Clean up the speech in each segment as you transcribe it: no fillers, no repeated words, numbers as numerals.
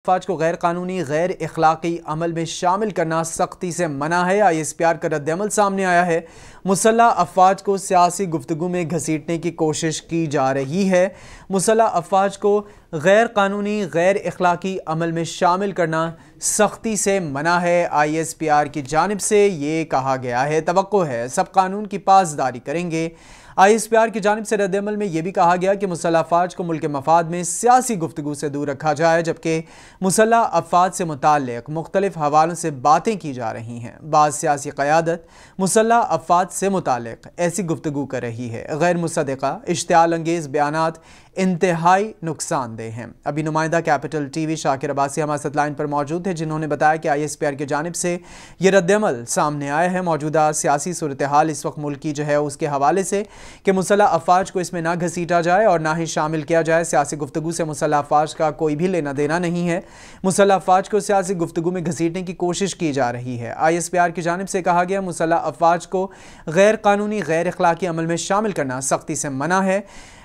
افواج کو غیر قانونی غیر اخلاقی عمل میں شامل کرنا سختی سے منع ہے۔ آئی ایس پی آر کا رد عمل سامنے آیا ہے۔ مسلح افواج کو سیاسی گفتگو میں گھسیٹنے کی کوشش کی جا رہی ہے۔ مسلح افواج کو غیر قانونی غیر اخلاقی عمل میں شامل کرنا سختی سے منع ہے۔ آئی ایس پی آر کی جانب سے یہ کہا گیا ہے۔ توقع ہے سب قانون کی پاسداری کریں گے۔ آئی ایس پی آر کی جانب سے رد عمل میں یہ بھی کہا گیا کہ مسلح افواج کو ملک مفاد میں سیاسی گفتگو سے دور رکھا جائے، جبکہ مسلح افواج سے متعلق مختلف حوالوں سے باتیں کی جا رہی ہیں۔ بعض سیاسی قیادت مسلح افواج سے متعلق ایسی گفتگو کر رہی ہے۔ غیر مصدقہ اشتعال انگیز بیانات انتہائی نقصان دہ ہیں۔ ابھی نمائندہ کیپٹل ٹی وی شاکر عباسی ہمارے ساتھ لائن پر موجود تھے، جنہوں نے بتایا کہ آئی ایس پی آر کی جانب سے یہ رد عمل سامنے آیا ہے موجودہ سیاسی صورتحال اس وقت ملک کی اس کے حوالے سے کہ مسلح افواج کو اس میں نہ گھسیٹا جائے اور نہ ہی شامل کیا جائے۔ سیاسی گفتگو سے مسلح افواج کا کوئی بھی لینا دینا نہیں ہے۔ مسلح افواج کو سیاسی گفتگو میں گھسیٹنے کی کوشش کی جا رہی ہے۔ آئی ایس پی آر کی جانب سے کہا گیا مسلح افواج کو غیر قانونی غیر اخلاقی عمل میں شامل کرنا سختی سے منع ہے۔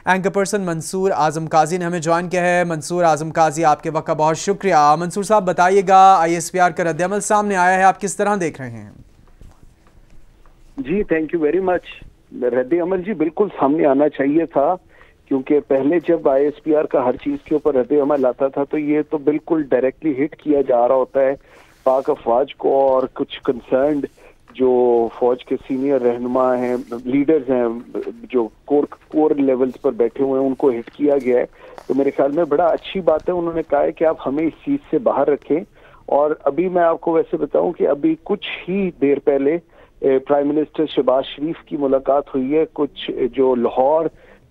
اینکر پرسن منصور اعظم قاضی نے ہمیں جوائن کیا ہے۔ منصور اعظم قاضی، آپ کے وقت کا بہت شکریہ۔ منصور صاحب بتائیے گا، آئی ایس پی آر کا رد عمل سامنے آیا ہے، آپ کس طرح دیکھ رہے ہیں؟ جی تھینک یو ویری مچ۔ رد عمل جی بالکل سامنے آنا چاہیے تھا، کیونکہ پہلے جب آئی ایس پی آر کا ہر چیز کے اوپر رد عمل آتا تھا تو یہ تو بالکل ڈائریکٹلی ہٹ کیا جا رہا ہوتا ہے پاک افواج کو، اور کچھ کنسرنڈ جو فوج کے سینئر رہنما ہیں، لیڈرز ہیں، جو کور لیولز پر بیٹھے ہوئے ہیں، ان کو ہٹ کیا گیا ہے۔ تو میرے خیال میں بڑا اچھی بات ہے، انہوں نے کہا ہے کہ آپ ہمیں اس چیز سے باہر رکھیں۔ اور ابھی میں آپ کو ویسے بتاؤں کہ ابھی کچھ ہی دیر پہلے پرائم منسٹر شہباز شریف کی ملاقات ہوئی ہے کچھ جو لاہور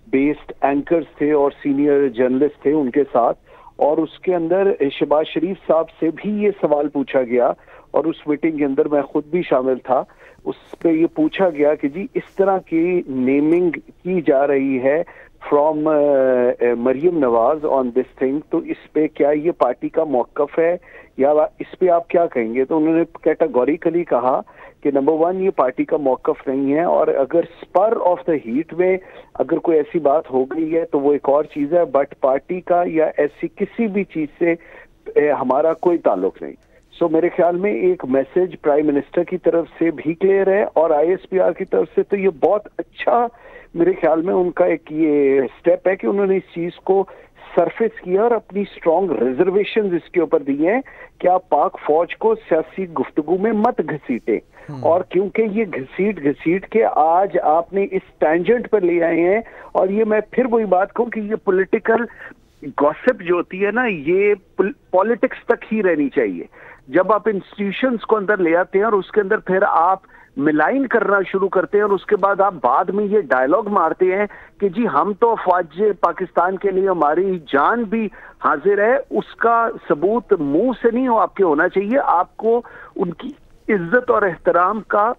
بیسڈ اینکرز تھے اور سینئر جرنلسٹ تھے ان کے ساتھ، اور اس کے اندر شہباز شریف صاحب سے بھی یہ سوال پوچھا گیا، اور اس میٹنگ کے اندر میں خود بھی شامل تھا۔ اس پہ یہ پوچھا گیا کہ جی اس طرح کی نیمنگ کی جا رہی ہے from Maryam Nawaz on this thing, تو اس پہ کیا یہ پارٹی کا موقف ہے یا اس پہ آپ کیا کہیں گے؟ تو انہوں نے کیٹاگوریکلی کہا کہ نمبر ون یہ پارٹی کا موقف نہیں ہے، اور اگر اسپر آف دا ہیٹ میں اگر کوئی ایسی بات ہو گئی ہے تو وہ ایک اور چیز ہے، بٹ پارٹی کا یا ایسی کسی بھی چیز سے ہمارا کوئی تعلق نہیں۔ سو میرے خیال میں ایک میسج پرائم منسٹر کی طرف سے بھی کلیئر ہے، اور آئی ایس پی آر کی طرف سے تو یہ بہت اچھا میرے خیال میں ان کا ایک یہ سٹیپ ہے کہ انہوں نے اس چیز کو سرفیس کیا اور اپنی اسٹرانگ ریزرویشنز اس کے اوپر دی ہیں کہ آپ پاک فوج کو سیاسی گفتگو میں مت گھسیٹیں۔ اور کیونکہ یہ گھسیٹ کے آج آپ نے اس ٹینجنٹ پر لے آئے ہیں، اور یہ میں پھر وہی بات کہوں کہ یہ پولیٹیکل گوسپ جو ہوتی ہے نا، یہ پالیٹکس تک ہی رہنی چاہیے۔ جب آپ انسٹیٹیوشنز کو اندر لے آتے ہیں اور اس کے اندر پھر آپ ملائن کرنا شروع کرتے ہیں، اور اس کے بعد آپ بعد میں یہ ڈائیلاگ مارتے ہیں کہ جی ہم تو افواج پاکستان کے لیے ہماری جان بھی حاضر ہے، اس کا ثبوت منہ سے نہیں ہو آپ کے ہونا چاہیے، آپ کو ان کی عزت اور احترام کا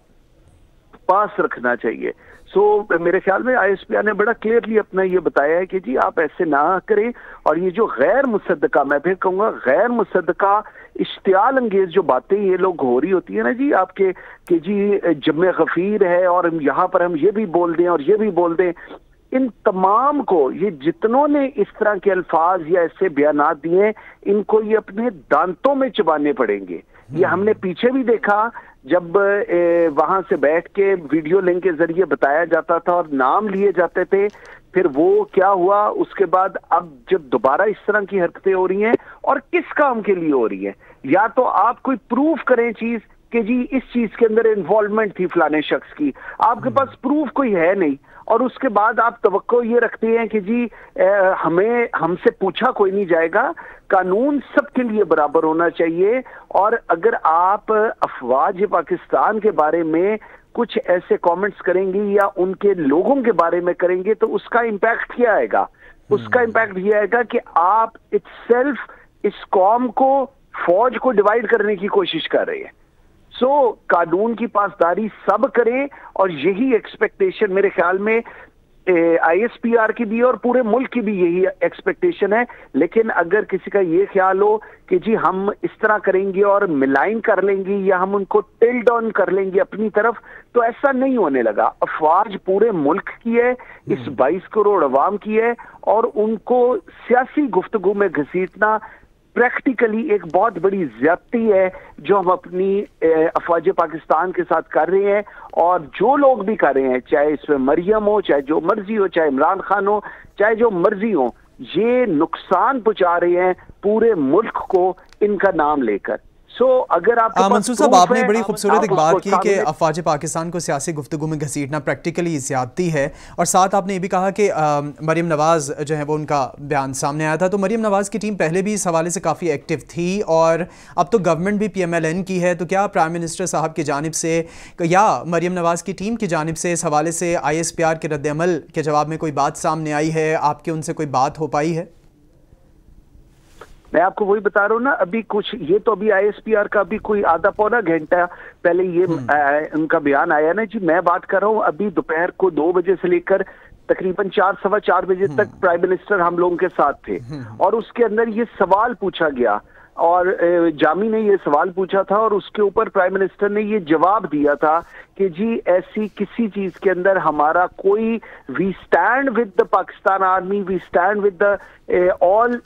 پاس رکھنا چاہیے۔ سو میرے خیال میں آئی ایس پی آر نے بڑا کلیئرلی اپنا یہ بتایا ہے کہ جی آپ ایسے نہ کریں، اور یہ جو غیر مصدقہ، میں پھر کہوں گا غیر مصدقہ اشتعال انگیز جو باتیں یہ لوگ ہو رہی ہوتی ہے نا جی آپ کے کہ جی جمع غفیر ہے اور یہاں پر ہم یہ بھی بول دیں اور یہ بھی بول دیں، ان تمام کو یہ جتنوں نے اس طرح کے الفاظ یا ایسے بیانات دیے ان کو یہ اپنے دانتوں میں چبانے پڑیں گے۔ یہ ہم نے پیچھے بھی دیکھا جب وہاں سے بیٹھ کے ویڈیو لنک کے ذریعے بتایا جاتا تھا اور نام لیے جاتے تھے، پھر وہ کیا ہوا اس کے بعد اب جب دوبارہ اس طرح کی حرکتیں ہو رہی ہیں، اور کس کام کے لیے ہو رہی ہیں؟ یا تو آپ کوئی پروف کریں چیز کہ جی اس چیز کے اندر انوالومنٹ تھی فلانے شخص کی، آپ کے پاس پروف کوئی ہے نہیں، اور اس کے بعد آپ توقع یہ رکھتے ہیں کہ جی ہم سے پوچھا کوئی نہیں جائے گا۔ قانون سب کے لیے برابر ہونا چاہیے، اور اگر آپ افواج پاکستان کے بارے میں کچھ ایسے کامنٹس کریں گے یا ان کے لوگوں کے بارے میں کریں گے تو اس کا امپیکٹ کیا آئے گا؟ اس کا امپیکٹ یہ آئے گا کہ آپ اٹ سیلف اس قوم کو، فوج کو ڈیوائیڈ کرنے کی کوشش کر رہے ہیں۔ سو قانون کی پاسداری سب کریں، اور یہی ایکسپیکٹیشن میرے خیال میں آئی ایس پی آر کی بھی اور پورے ملک کی بھی یہی ایکسپیکٹیشن ہے۔ لیکن اگر کسی کا یہ خیال ہو کہ جی ہم اس طرح کریں گے اور ملائن کر لیں گے یا ہم ان کو ٹل ڈاؤن کر لیں گے اپنی طرف، تو ایسا نہیں ہونے لگا۔ افواج پورے ملک کی ہے، اس 22 کروڑ عوام کی ہے، اور ان کو سیاسی گفتگو میں گھسیٹنا پریکٹیکلی ایک بہت بڑی زیادتی ہے جو ہم اپنی افواج پاکستان کے ساتھ کر رہے ہیں، اور جو لوگ بھی کر رہے ہیں، چاہے اس میں مریم ہو، چاہے جو مرضی ہو، چاہے عمران خان ہو، چاہے جو مرضی ہو، یہ نقصان پہنچا رہے ہیں پورے ملک کو ان کا نام لے کر. اگر آپ منصور صاحب، آپ نے بڑی خوبصورت ایک بات کی کہ افواج پاکستان کو سیاسی گفتگو میں گھسیٹنا پریکٹیکلی زیادتی ہے، اور ساتھ آپ نے یہ بھی کہا کہ مریم نواز جو ہے وہ ان کا بیان سامنے آیا تھا. تو مریم نواز کی ٹیم پہلے بھی اس حوالے سے کافی ایکٹیو تھی، اور اب تو گورنمنٹ بھی PMLN کی ہے. تو کیا پرائم منسٹر صاحب کی جانب سے یا مریم نواز کی ٹیم کی جانب سے اس حوالے سے ISPR کے رد عمل کے جواب میں کوئی بات سامنے آئی ہے؟ آپ کے ان سے کوئی بات ہو پائی ہے؟ میں آپ کو وہی بتا رہا ہوں نا، ابھی کچھ یہ تو ابھی ISPR کا بھی کوئی آدھا پونا گھنٹہ پہلے یہ ان کا بیان آیا نا جی. میں بات کر رہا ہوں ابھی دوپہر کو 2 بجے سے لے کر تقریباً 4 سوا 4 بجے تک پرائم منسٹر ہم لوگوں کے ساتھ تھے، اور اس کے اندر یہ سوال پوچھا گیا، اور جامی نے یہ سوال پوچھا تھا، اور اس کے اوپر پرائم منسٹر نے یہ جواب دیا تھا کہ جی ایسی کسی چیز کے اندر ہمارا کوئی، we stand with the Pakistan army, we stand with the all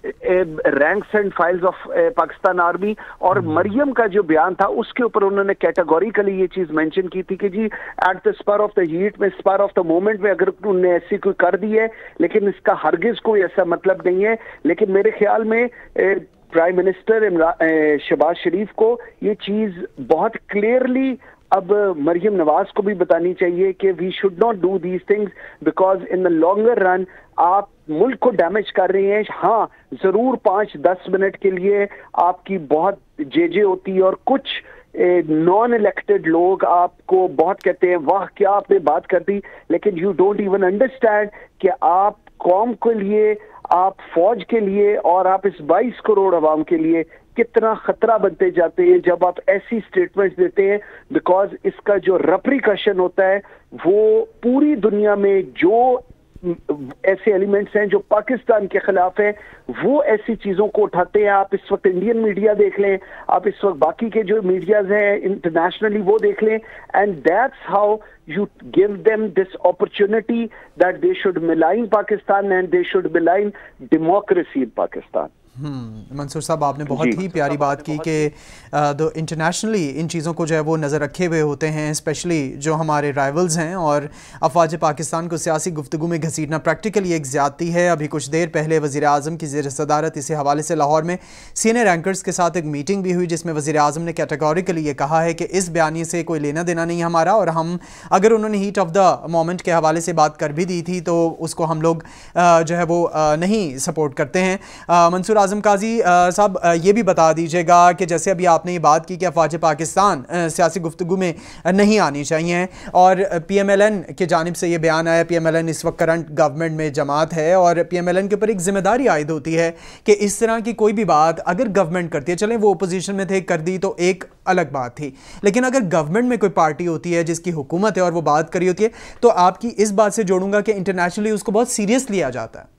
ranks and files of Pakistan army. اور مریم کا جو بیان تھا اس کے اوپر انہوں نے کیٹیگوریکلی یہ چیز مینشن کی تھی کہ جی at the spur of the heat میں، اسپر آف دا مومنٹ میں اگر انہوں نے ایسی کوئی کر دی ہے، لیکن اس کا ہرگز کوئی ایسا مطلب نہیں ہے. لیکن میرے خیال میں پرائم منسٹر شہباز شریف کو یہ چیز بہت کلیئرلی اب مریم نواز کو بھی بتانی چاہیے کہ we should not do these things, because in the longer run آپ ملک کو ڈیمیج کر رہے ہیں. ہاں ضرور 5-10 منٹ کے لیے آپ کی بہت جے ہوتی ہے، اور کچھ نان الیکٹڈ لوگ آپ کو بہت کہتے ہیں واہ کیا آپ نے بات کر دی، لیکن یو ڈونٹ ایون انڈرسٹینڈ کہ آپ قوم کے لیے، آپ فوج کے لیے، اور آپ اس 22 کروڑ عوام کے لیے کتنا خطرہ بنتے جاتے ہیں جب آپ ایسی سٹیٹمنٹس دیتے ہیں. بیکاز اس کا جو ریپریکشن ہوتا ہے وہ پوری دنیا میں جو ایسے ایلیمنٹس ہیں جو پاکستان کے خلاف ہیں وہ ایسی چیزوں کو اٹھاتے ہیں. آپ اس وقت انڈین میڈیا دیکھ لیں، آپ اس وقت باقی کے جو میڈیاز ہیں انٹرنیشنلی وہ دیکھ لیں، and that's how you give them this opportunity that they should malign Pakistan and they should malign democracy in Pakistan. منصور صاحب، آپ نے بہت ہی پیاری بات کی کہ انٹرنیشنلی ان چیزوں کو جو ہے وہ نظر رکھے ہوئے ہوتے ہیں، اسپیشلی جو ہمارے رائیولز ہیں، اور افواج پاکستان کو سیاسی گفتگو میں گھسیٹنا پریکٹیکلی ایک زیادتی ہے. ابھی کچھ دیر پہلے وزیر اعظم کی زیر صدارت اسی حوالے سے لاہور میں سینئر اینکرز کے ساتھ ایک میٹنگ بھی ہوئی، جس میں وزیر اعظم نے کیٹیگوریکلی یہ کہا ہے کہ اس بیانیے سے کوئی لینا دینا نہیں ہمارا، اور ہم اگر انہوں نے ہیٹ آف دا مومنٹ کے حوالے سے بات کر بھی دی تھی تو اس کو ہم لوگ جو ہے وہ نہیں سپورٹ کرتے ہیں. منصور اعظم قاضی صاحب، یہ بھی بتا دیجیے گا کہ جیسے ابھی آپ نے یہ بات کی کہ افواج پاکستان سیاسی گفتگو میں نہیں آنی چاہیے، اور PMLN کی جانب سے یہ بیان آیا. PMLN اس وقت کرنٹ گورنمنٹ میں جماعت ہے، اور PMLN کے اوپر ایک ذمہ داری عائد ہوتی ہے کہ اس طرح کی کوئی بھی بات اگر گورنمنٹ کرتی ہے، چلیں وہ اپوزیشن میں تھے کر دی تو ایک الگ بات تھی، لیکن اگر گورنمنٹ میں کوئی پارٹی ہوتی ہے جس کی حکومت ہے اور وہ بات کری ہوتی ہے، تو آپ کی اس بات سے جوڑوں گا کہ انٹرنیشنلی اس کو بہت سیریس لیا جاتا ہے.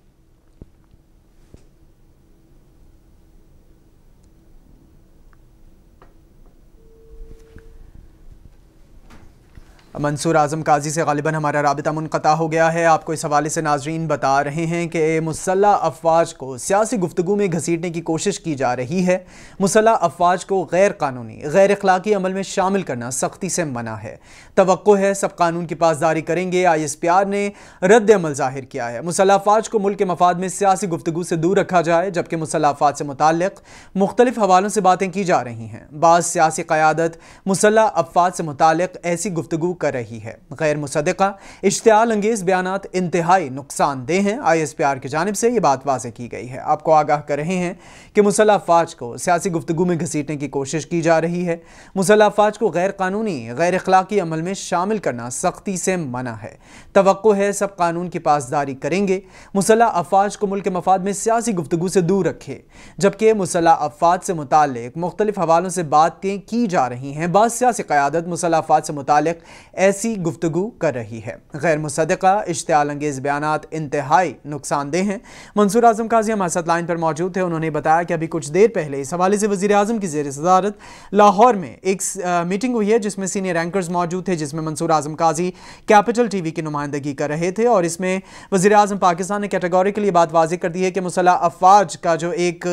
منصور اعظم قاضی سے غالباً ہمارا رابطہ منقطع ہو گیا ہے. آپ کو اس حوالے سے ناظرین بتا رہے ہیں کہ مسلح افواج کو سیاسی گفتگو میں گھسیٹنے کی کوشش کی جا رہی ہے. مسلح افواج کو غیر قانونی، غیر اخلاقی عمل میں شامل کرنا سختی سے منع ہے. توقع ہے سب قانون کی پاسداری کریں گے. ISPR نے رد عمل ظاہر کیا ہے. مسلح افواج کو ملک کے مفاد میں سیاسی گفتگو سے دور رکھا جائے، جبکہ مسلح افواج سے متعلق مختلف حوالوں سے باتیں کی جا رہی ہیں. بعض سیاسی قیادت مسلح افواج سے متعلق ایسی گفتگو کر رہی ہے. غیر مصدقہ اشتعال انگیز بیانات انتہائی نقصان دہ ہیں. ISPR کی جانب سے یہ بات واضح کی گئی ہے. آپ کو آگاہ کر رہے ہیں کہ مسلح افواج کو سیاسی گفتگو میں گھسیٹنے کی کوشش کی جا رہی ہے. مسلح افواج کو غیر قانونی، غیر اخلاقی عمل میں شامل کرنا سختی سے منع ہے. توقع ہے سب قانون کی پاسداری کریں گے. مسلح افواج کو ملک کے مفاد میں سیاسی گفتگو سے دور رکھے، جبکہ مسلح افواج سے متعلق مختلف حوالوں سے باتیں کی جا رہی ہیں. بعض سیاسی قیادت مسلح افواج سے متعلق ایسی گفتگو کر رہی ہے۔ غیر مصدقہ اشتعال انگیز بیانات انتہائی نقصان دہ ہیں۔ منصور اعظم قاضی ہمارے ساتھ لائن پر موجود تھے۔ انہوں نے بتایا کہ ابھی کچھ دیر پہلے اس حوالے سے وزیر اعظم کی زیر صدارت لاہور میں ایک میٹنگ ہوئی ہے جس میں سینئر اینکرز موجود تھے، جس میں منصور اعظم قاضی کیپٹل ٹی وی کی نمائندگی کر رہے تھے، اور اس میں وزیر اعظم پاکستان نے کیٹیگوریکلی بات واضح کر دی ہے کہ مسلح افواج کا جو ایک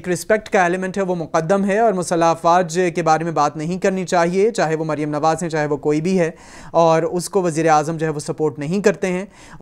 رسپیکٹ کا ایلیمنٹ ہے وہ مقدم ہے، اور مسلح افواج کے بارے میں بات نہیں کرنی چاہیے، چاہے وہ مریم نواز ہیں چاہے وہ کوئی بھی ہے، اور اس کو وزیر اعظم جو ہے وہ سپورٹ نہیں کرتے ہیں۔